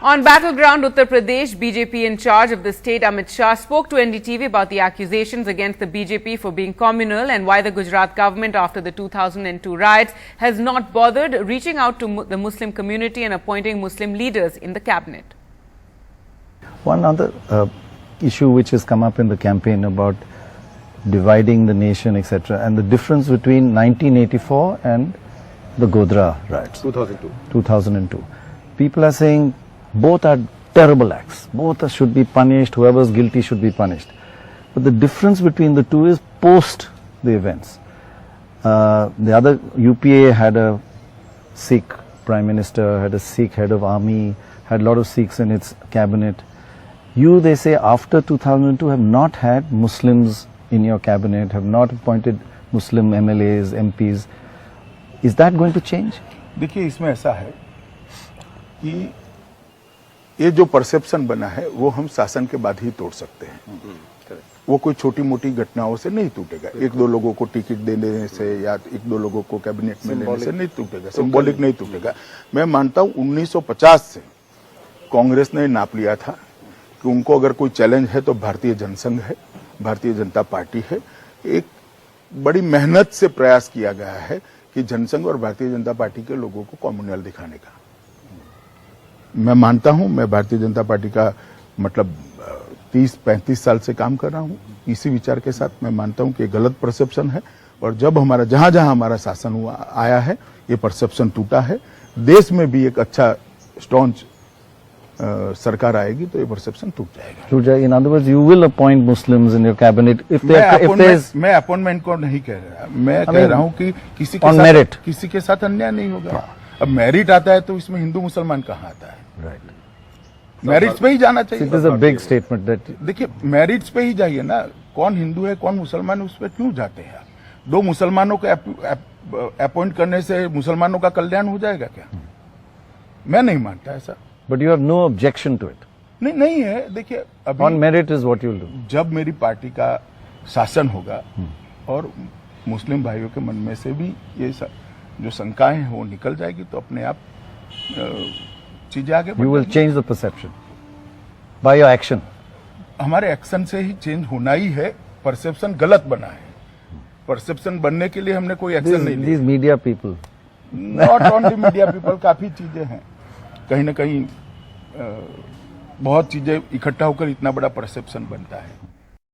On battleground Uttar Pradesh, BJP in charge of the state Amit Shah spoke to NDTV about the accusations against the BJP for being communal and why the Gujarat government after the 2002 riots has not bothered reaching out to the Muslim community and appointing Muslim leaders in the cabinet. One other issue which has come up in the campaign about dividing the nation, etc., and the difference between 1984 and the Godhra riots. 2002. People are saying both are terrible acts. Both should be punished. Whoever is guilty should be punished. But the difference between the two is post the events. The other UPA had a Sikh Prime Minister, had a Sikh head of army, had a lot of Sikhs in its cabinet. You, they say, after 2002 have not had Muslims in your cabinet, have not appointed Muslim MLAs, MPs. Is that going to change? देखिए, इसमें ऐसा है कि ये जो perception बना है वो हम शासन के बाद ही तोड़ सकते हैं। वो कोई छोटी मोटी घटनाओं से नहीं टूटेगा। एक दो लोगों को टिकट देने से या एक दो लोगों को कैबिनेट में लेने से नहीं टूटेगा, सिंबॉलिक नहीं टूटेगा। मैं मानता हूं 1950 से कांग्रेस ने नाप लिया था कि उनको अगर कोई चैलेंज है तो भारतीय जनसंघ है, भारतीय जनता पार्टी है। एक बड़ी मेहनत से प्रयास किया गया है कि जनसंघ और भारतीय जनता पार्टी के लोगों को कॉम्युनल दिखाने का। मैं मानता हूं, मैं भारतीय जनता पार्टी का मतलब 30-35 साल से काम कर रहा हूं इसी विचार के साथ। मैं मानता हूं कि ये गलत परसेप्शन है और जब हमारा जहां जहां हमारा शासन हुआ आया है ये परसेप्शन टूटा है। देश में भी एक अच्छा स्ट्रॉन्ग सरकार आएगी तो ये परसेप्शन टूट जाएगा। In other words, you will appoint Muslims in your cabinet if there's मैं अपॉइंटमेंट को नहीं कह रहा, मैं कह रहा हूं कि किसी के साथ अन्याय नहीं होगा। अब मेरिट आता है तो इसमें हिंदू मुसलमान कहाँ आता है? राइट, मेरिट्स पे ही जाना चाहिए। It is a big statement that देखिए, मेरिट्स पे ही जाइए ना। कौन हिंदू है कौन मुसलमान है उस पर क्यों जाते हैं? दो मुसलमानों को अपॉइंट करने से मुसलमानों का कल्याण हो जाएगा क्या? मैं नहीं मानता ऐसा। But you have no objection to it. नहीं है। देखिए, अभी On merit is what you'll do. जब मेरी पार्टी का शासन होगा और मुस्लिम भाइयों के मन में से भी ये जो शंकाएं हैं वो निकल जाएगी तो अपने आप चीजें आगे You will change the perception by your action. हमारे एक्शन से ही चेंज होना ही है। परसेप्शन गलत बना है। परसेप्शन बनने के लिए हमने कोई एक्शन नहीं लिया। These media people. Not only media people, काफी चीजें हैं। कहीं ना कहीं बहुत चीजें इकट्ठा होकर इतना बड़ा परसेप्शन बनता है।